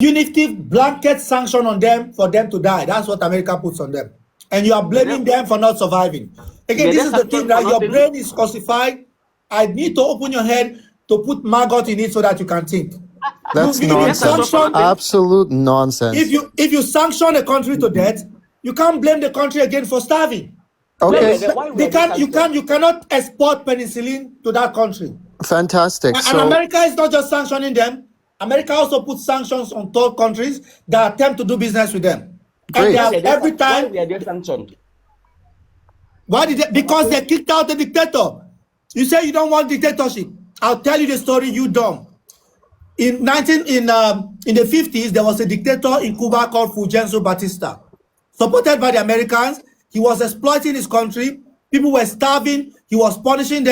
punitive blanket sanction on them for them to die. That's what America puts on them. And you are blaming them for not surviving. Again, this is the thing that your brain is calcified. I need to open your head to put maggot in it so that you can think. That's nonsense. Absolute nonsense. If you sanction a country to death, you can't blame the country again for starving. Okay. You cannot export penicillin to that country. Fantastic. And America is not just sanctioning them. America also puts sanctions on third countries that attempt to do business with them. Great. And every time. Why were they sanctioned? Why did they? Because they kicked out the dictator. You say you don't want dictatorship. I'll tell you the story, you dumb. In the 50s, there was a dictator in Cuba called Fulgencio Batista. Supported by the Americans, he was exploiting his country. People were starving. He was punishing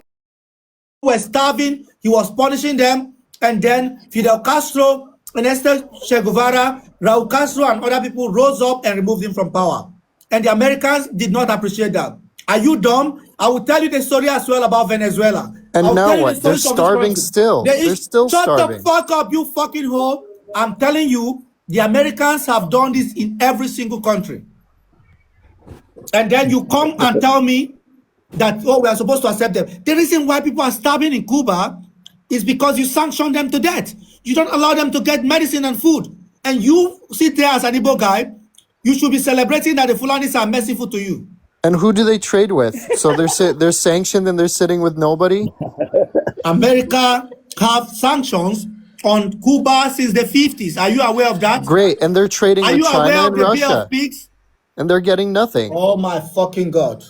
them. And then Fidel Castro, Ernesto Che Guevara, Raul Castro, and other people rose up and removed him from power. And the Americans did not appreciate that. Are you dumb? I will tell you the story as well about Venezuela. And now what? They're starving still. They're still starving. Shut the fuck up, you fucking hoe. I'm telling you, the Americans have done this in every single country. And then you come and tell me that, oh, we are supposed to accept them. The reason why people are starving in Cuba is because you sanction them to death. You don't allow them to get medicine and food. And you sit there as an Igbo guy, you should be celebrating that the Fulanis are merciful to you. And who do they trade with? So they're sanctioned and they're sitting with nobody? America have sanctions on Cuba since the 50s. Are you aware of that? Great. And they're trading with China and Russia. And they're getting nothing. Oh my fucking God.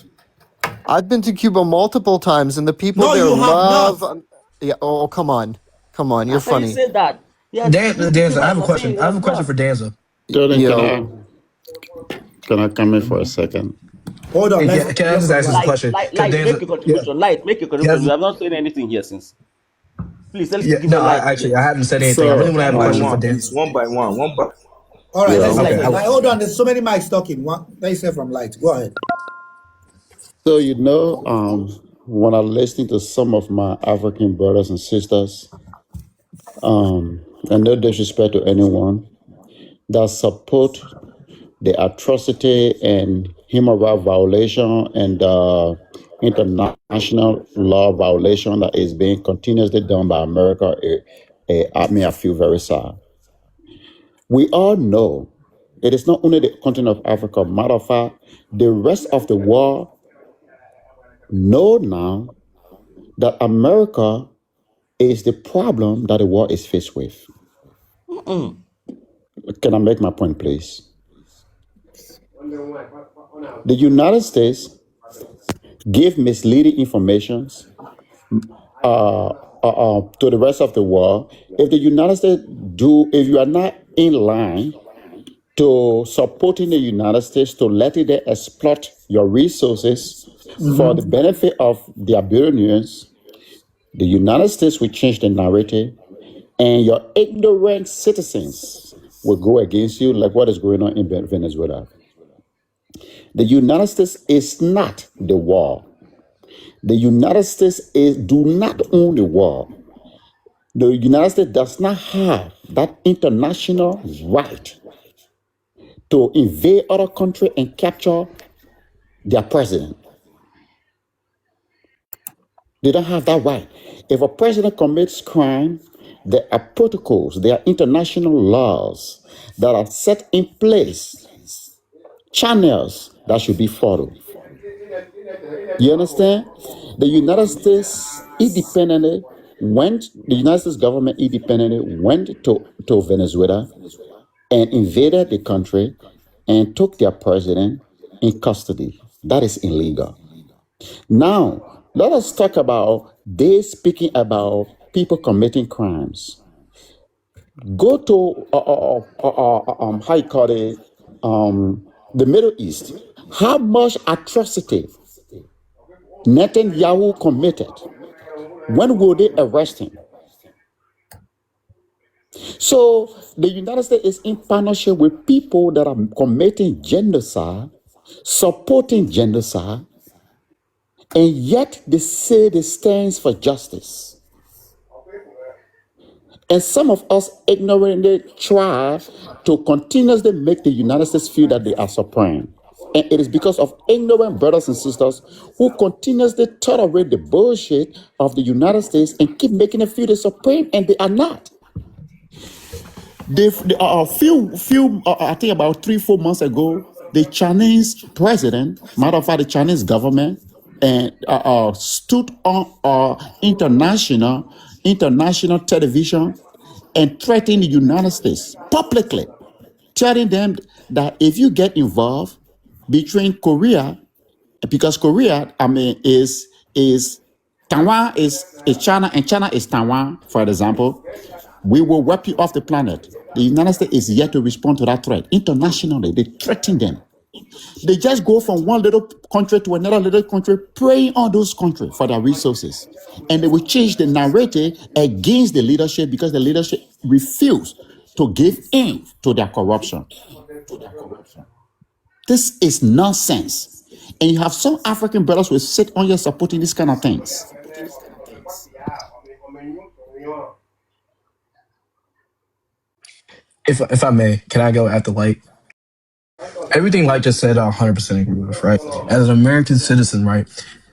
I've been to Cuba multiple times and the people there love... Yeah. Oh, come on. Come on. You're funny. You said that. Yeah, Danza, I have a question. I have a question for Danza. Jordan, can I come in for a second? Hold on. Can I just ask this question? Make your contribution. Make your contribution. You have not said anything here since. Please, let's give actually, I haven't said anything. I really want to have a question for Danza. One by one. All right, hold on. There's so many mics talking. Let me say from Light. Go ahead. So, when I'm listening to some of my African brothers and sisters, and no disrespect to anyone, that support the atrocity and human rights violation and international law violation that is being continuously done by America, I feel very sad. We all know it is not only the continent of Africa. Matter of fact, the rest of the world know now that America is the problem that the world is faced with. Can I make my point, please? The United States give misleading information to the rest of the world. If the United States if you are not in line to supporting the United States to letting them exploit your resources for the benefit of their billionaires, the United States will change the narrative and your ignorant citizens will go against you like what is going on in Venezuela. The United States is not the world. The United States do not own the world. The United States does not have that international right to invade other countries and capture their president. They don't have that right. If a president commits crime, there are protocols, there are international laws that are set in place, channels that should be followed. You understand? The United States independently the United States government independently went to Venezuela and invaded the country and took their president in custody. That is illegal. Now, let us talk about they speaking about people committing crimes. Go to how you call it, the Middle East. How much atrocity Netanyahu committed? When will they arrest him? So the United States is in partnership with people that are committing genocide, supporting genocide, and yet they say they stand for justice. And some of us ignorantly try to continuously make the United States feel that they are supreme. And it is because of ignorant brothers and sisters who continuously tolerate the bullshit of the United States and keep making it feel they're supreme, and they are not. I think about 3-4 months ago, the Chinese president, matter of fact, the Chinese government, and stood on international television and threatened the United States publicly, telling them that if you get involved between Korea, because Korea, is Taiwan is China, and China is Taiwan, for example, we will wipe you off the planet. The United States is yet to respond to that threat. Internationally, they threaten them. They just go from one little country to another little country, preying on those countries for their resources. And they will change the narrative against the leadership because the leadership refuse to give in to their corruption. This is nonsense. And you have some African brothers who sit on here supporting these kind of things. If I may, can I go at the light? Everything Light just said, I 100% agree with, right? As an American citizen, right?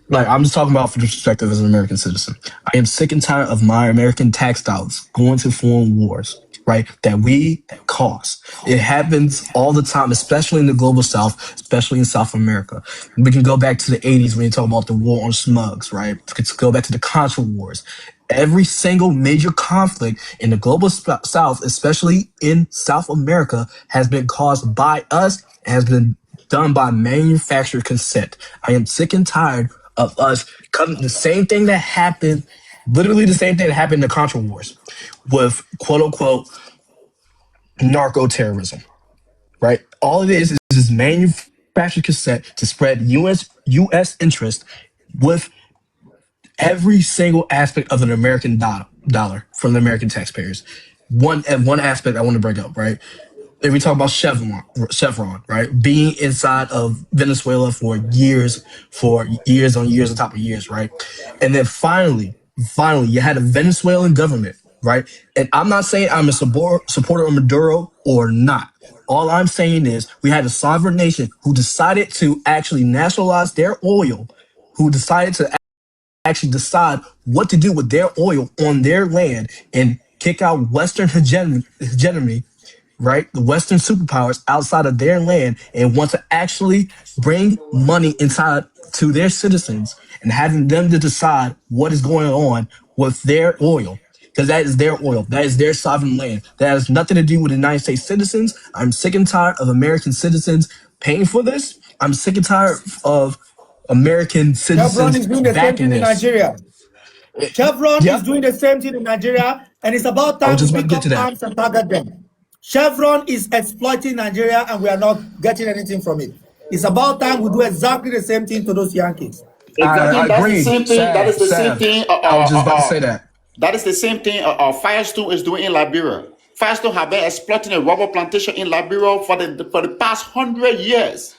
Like, I'm just talking about from the perspective as an American citizen. I am sick and tired of my American tax dollars going to foreign wars, right? That we cause. It happens all the time, especially in the global South, especially in South America. We can go back to the 80s when you talk about the war on smugs, right? Let's go back to the Contra Wars. Every single major conflict in the global South, especially in South America, has been caused by us and has been done by manufactured consent. I am sick and tired of us cutting the same thing that happened, literally the same thing that happened in the Contra Wars with quote unquote narco terrorism, right? All it is this manufactured consent to spread U.S. interest with every single aspect of an American dollar from the American taxpayers. One aspect I want to bring up, right? If we talk about Chevron, right? Being inside of Venezuela for years on years on top of years, right? And then finally, you had a Venezuelan government, right? And I'm not saying I'm a supporter of Maduro or not. All I'm saying is we had a sovereign nation who decided to actually nationalize their oil, who decided to actually decide what to do with their oil on their land and kick out Western hegemony, right? The Western superpowers outside of their land and want to actually bring money inside to their citizens and having them to decide what is going on with their oil. Because that is their oil. That is their sovereign land. That has nothing to do with the United States citizens. I'm sick and tired of American citizens paying for this. I'm sick and tired of American citizens Chevron is doing the same thing in Nigeria. Chevron is doing the same thing in Nigeria, and it's about time we pick up arms and target them. Chevron is exploiting Nigeria, and we are not getting anything from it. It's about time we do exactly the same thing to those Yankees. I agree. That is the same thing. I was just about to say that. That is the same thing Firestone is doing in Liberia. Firestone have been exploiting a rubber plantation in Liberia for the past 100 years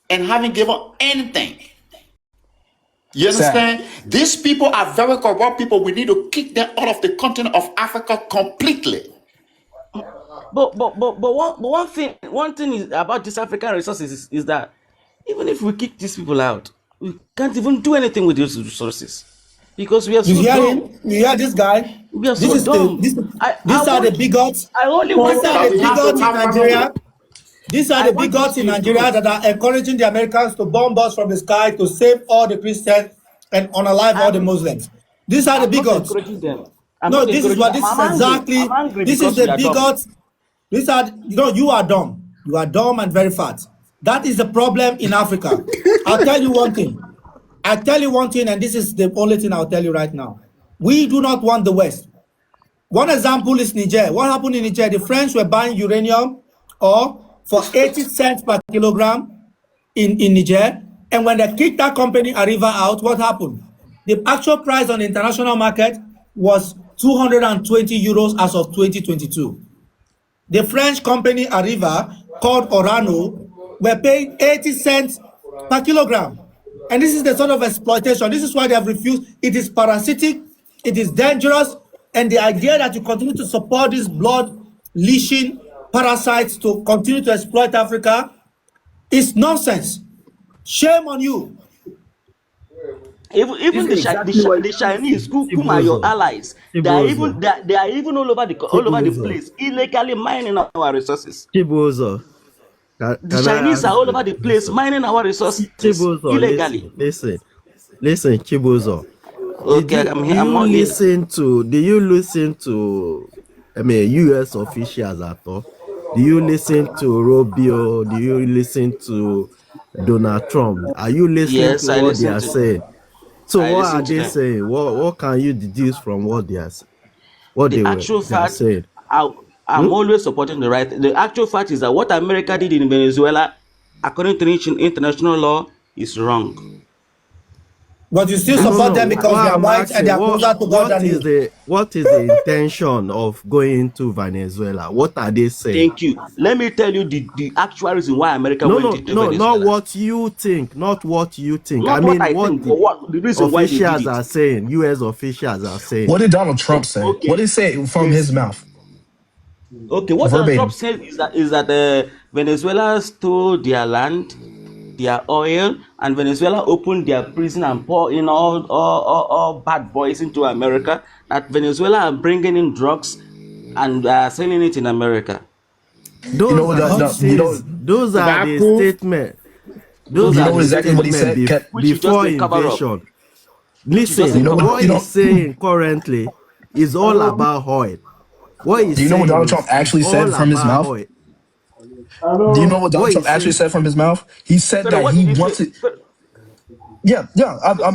and haven't given anything. You understand? These people are very corrupt people. We need to kick them out of the continent of Africa completely. But one thing is about these African resources is that even if we kick these people out, we can't even do anything with these resources because we are so dumb. You hear this guy? We are so dumb. These are the bigots. I only want These are the bigots in Nigeria. These are the bigots in Nigeria that are encouraging the Americans to bomb us from the sky to save all the Christians and unalive all the Muslims. These are the bigots. No, this is exactly. This is the bigots. These are, you are dumb. You are dumb and very fat. That is the problem in Africa. I'll tell you one thing. And this is the only thing I'll tell you right now. We do not want the West. One example is Niger. What happened in Niger? The French were buying uranium ore for 80 cents per kilogram in Niger. And when they kicked that company Arriva out, what happened? The actual price on the international market was 220 euros as of 2022. The French company Arriva, called Orano, were paying 80 cents per kilogram. And this is the sort of exploitation. This is why they have refused. It is parasitic. It is dangerous. And the idea that you continue to support these blood leashing parasites to continue to exploit Africa is nonsense. Shame on you. Even This is exactly what the Chinese, whom are your Chibuzo. allies, they are even all over the place, illegally mining our resources. Chibuzo. The Can I Chinese ask are all you over the a place, question? mining our resources Chibuzo, illegally. listen, Chibuzo. Okay, I'm here. I'm all ears. Do you listen to US officials at all? Do you listen to Rubio? Do you listen to Donald Trump? Are you listening Yes, to I what they listen are to. saying? So I what listen are to they them. saying? What can you deduce from what they are The actual they are fact, saying? I'm always supporting the right. The actual fact is that what America did in Venezuela, according to international law, is wrong. But you still No, support them no. because What they are I'm white and asking, they are closer to God than you. what is the intention of going into Venezuela? What are they saying? Thank you. Let me tell you the actual reason why America No, went no, into no, not Venezuela. what you think, not what you think. I Not what mean, I what think, but the what the reason why they did officials it. are saying, US officials are saying. What did Donald Trump say? What did Okay. he say from his There's mouth? okay. What Donald Trump Verbatim. said is that Venezuela stole their land, their oil, and Venezuela opened their prison and pour in all bad boys into America. That Venezuela are bringing in drugs and selling it in America. You know Those what? are the things, those Is are that the proof? statements. Those Those you are are know the the exactly what he statements statements said? which is just before a cover up. invasion. Which is just a Listen, You know cover what? what up. You he's know. saying currently is all about oil. What Do he's you know what saying Donald Trump is actually all said from his about mouth? oil. Do you know what What Donald Trump he's actually saying, said from his mouth? He said Pero that what he did he say? wants it. Yeah.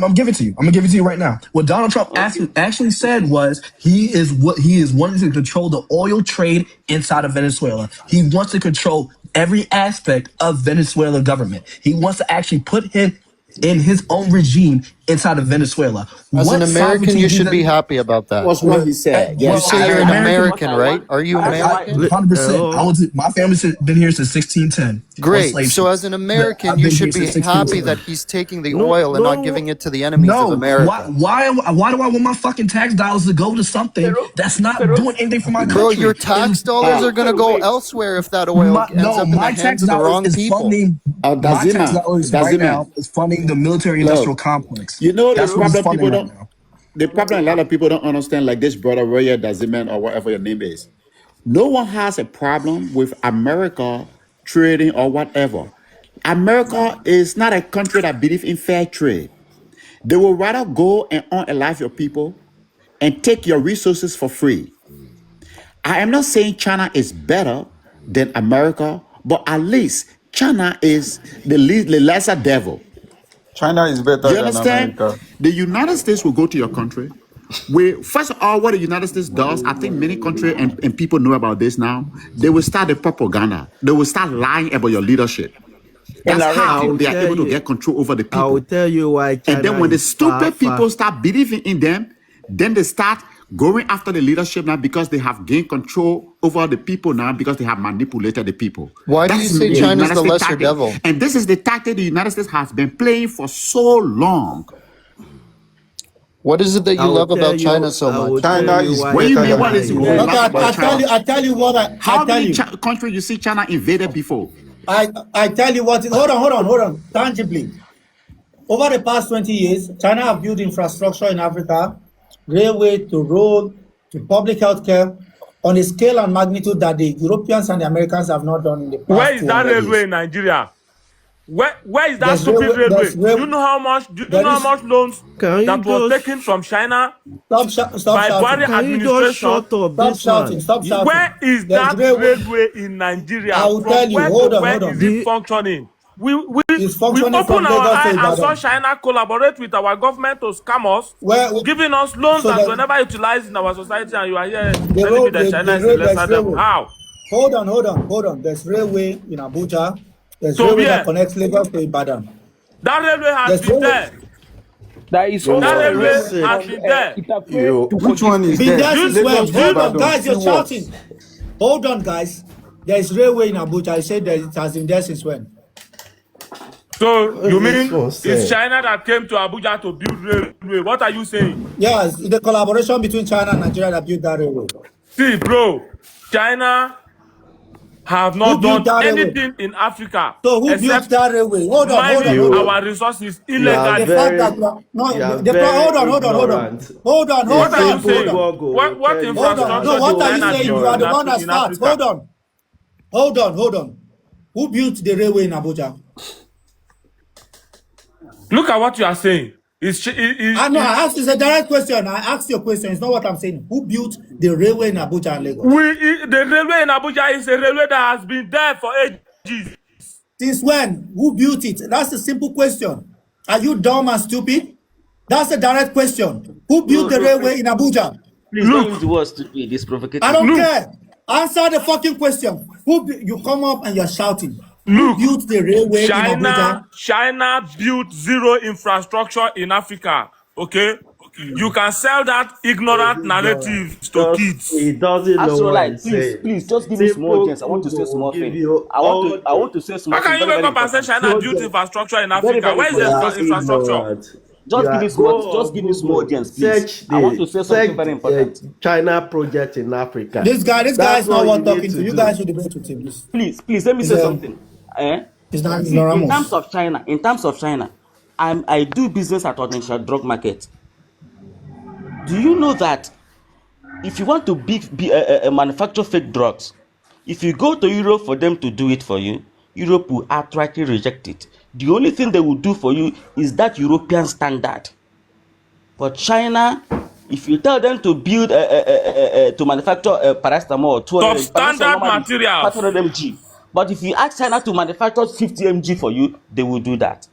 I'm giving it to you. I'm gonna give it to you right now. What Donald Trump Okay. actually said was he is wanting to control the oil trade inside of Venezuela. He wants to control every aspect of Venezuela government. He wants to actually put him in his own regime inside of Venezuela. As an What American, sovereignty you does should be that? happy about that. Was what he said. You Well, Yes, say As you're that's an I fact. what American, I right? want Are you that's why American? 100%. My family's been here since 1610 on Great. slave So as ships. an American, I've you been should here be since happy 1610. that he's taking the no, oil and not no, giving it to the enemies of No, America. why do I want my fucking tax dollars to go to something Pero that's not pero doing anything for my Bro, your country? tax dollars are pero going to pero go wait. elsewhere if that oil ends up in the My hands tax of the dollars wrong is people. funding my tax dollars right Dazima, now is funding the military industrial look, complex. you know the That's what it's problem funding people right don't, now. the problem a lot of people don't understand, like this brother Roya Daziman or whatever your name is. No one has a problem with America trading or whatever. America is not a country that believes in fair trade. They will rather go and unalive your people and take your resources for free. I am not saying China is better than America, but at least China is the lesser devil. China is better You than understand? America. The United States will go to your country. First of all, what the United States does, I think many countries and people know about this now. They will start the propaganda. They will start lying about your leadership. And That's narrate I how will they it. are tell able to you, get control over the I will people. tell you why And then China when the is far, stupid people far. start believing in them, then they start going after the leadership now because they have gained control over the people now because they have manipulated the people. Why do That you is say the Yes. China's United the States lesser tactic. devil? And this is the tactic the United States has been playing for so long. What is it that you love about China so I will much? tell China you is why What do you better mean? than What China is it is we America. Okay, love about I China? tell you what I How tell many you. countries you see China invaded before? I tell you what. Hold on. Tangibly, over the past 20 years, China have built infrastructure in Africa, railway to road to public health care, on a scale and magnitude that the Europeans and the Americans have not done in the Where past is that 200 railway years. in Nigeria? Where is that There's stupid railway. railway? Do you know how much? Do you There know how is. much loans Can you that was just taken from China Stop by Buhari shouting. can you just administration? shut up Stop this shouting. man? Stop Where shouting. is There's that railway. railway in I Nigeria? will tell From you. where to Hold on. where Hold is on. Do it you, functioning? We It's we functioning open from our Lagos to eye and saw Ibadan. China collaborate with our government to scam us, Where giving us loans so that that were never utilized in our society, and you are here the telling me road, that China is a there's lesser devil. railway. How? Hold on. There's railway in Abuja. There's So railway that where? connects Lagos to Ibadan. That railway has There's been railway. there. There is for That also a railway fuck's railway sake? has from been there. Itape to Which Kogi one is State. Been there? there Do you, since when? Lagos to do you, Hold on, Ibadan. guys. See You're what? shouting. Hold on, guys. There's railway in Abuja. I said that it has been there since when? So What you is this mean one it's saying? China that came to Abuja to build railway? What are you saying? Yes, the collaboration between China and Nigeria that built that railway. See, bro, China have Who not built done that railway? anything in Africa So who built except that railway? Hold on, hold on, mining hold on. our resources You are The illegally. fact that very, you are hold on, very hold on, hold on, ignorant. hold on, A What are you hold simple on. saying? Google will What tell you Hold on. that No, infrastructure what did are you China you are saying? build You are in, the ignorant. one that in starts. Africa? Hold on. Hold on, hold on. Who built the railway in Abuja? Look at what you are saying. I know, I asked, it's a direct question. I asked you a question. It's not what I'm saying. Who built the railway in Abuja and Lagos? The railway in Abuja is a railway that has been there for ages. Since when? Who built it? That's a simple question. Are you dumb and stupid? That's a direct question. Who built Bro, the bro, please, railway in Abuja? please don't use Look, the word stupid. It's I provocative. don't look, care. Answer the fucking question. You come up and you're shouting. Who look. built the railway in Abuja? China built zero infrastructure in Africa. Okay? You can sell that He's ignorant ignorant. narrative to Just kids. he doesn't know what Astrolite, he's please, saying. please, just give me small Simple audience. I want to say Google will small give thing. you I want all to, I the want to say How small thing. can you Very, wake very up and say important. China built project. infrastructure in Very, Africa? very Where is You the important. are infrastructure? ignorant. You Just give are me small. go Just on give me small Google, audience, please. I want to say something very important. China project in Africa. This guy That's is not what you worth need talking to to. You guys do. should debate with him. Please, let me He's say a something. Eh? he's not See, ignoramus. in terms of China, I do business at Onitsha drug market. Do you know that if you want to manufacture fake drugs, if you go to Europe for them to do it for you, Europe will outrightly reject it. The only thing they will do for you is that European standard. But China, if you tell them to build to manufacture paracetamol, 200 paracetamol Substandard normally is materials. 500 mg. But if you ask China to manufacture 50 mg for you, they will do that.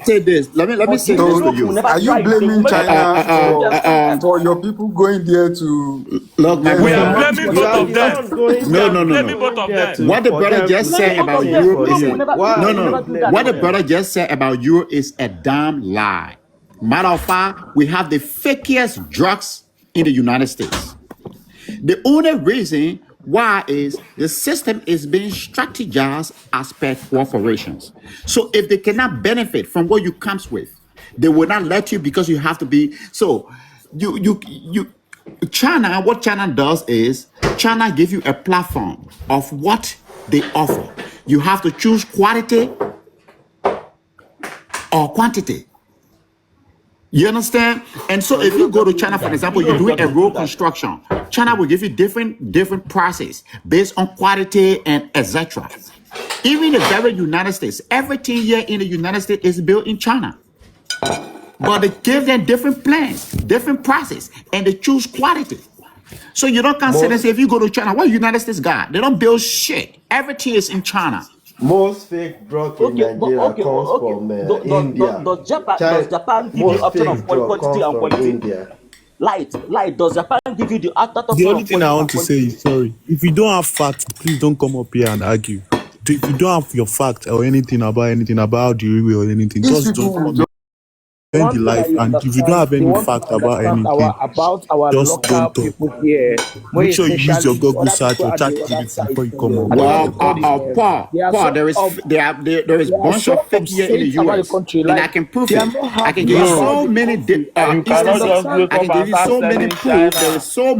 Say this. Let me But say this to So, Europe will you. never are you try it. They will blaming make it as China European standard. for your people going there to Look, my We are get friend. drugs? blaming You both are of the them. one going We No, are no, there, no, blaming no. both going of there them. to What the for brother them just to Blame said take both about of things them. Europe for Europe is will you. never, Why Europe are will you never no. do that What for the blaming them. brother them? just said about Europe is a damn lie. Matter of fact, we have the fakest drugs in the United States. The only reason why is the system is being strategized as per corporations. So if they cannot benefit from what you comes with, they will not let you because you have to be. So you China, what China does is China give you a platform of what they offer. You have to choose quality or quantity. You understand? And so But if you Europe go to doesn't do China, for that. example, you're Europe doing a doesn't do road that. construction, China will give you different prices based on quality and etc. Even the very United States, everything here in the United States is built in China. But they give them different plans, different prices, and they choose quality. So you don't consider say Most if you go to China, what United States got? They don't build shit. Everything is in China. most fake drug in Nigeria comes from India. Does China, Japan give you most option of fake drug quantity comes and from quality? India. Light. Does Japan give you that The option only of thing I quantity want and to say quality? is sorry. If you don't have facts, please don't come up here and argue. If you don't have your facts or anything about the railway or anything, These just people don't will come here. End the One thing life. I And if you don't understand, have they any want to fact about understand anything, about our just local don't talk. people here, more Make sure you use your especially the Google other search people or at chat the other GPT side. before you come up. I don't know how to Well, call it. Paul, there is There are bunch so of fake here in the upset about the US, country, and I like can prove they are it. not I can happy give you Bro, about so the many country. you You instances. cannot just understand? I wake can up give and you start so many selling proof. There is China. so much.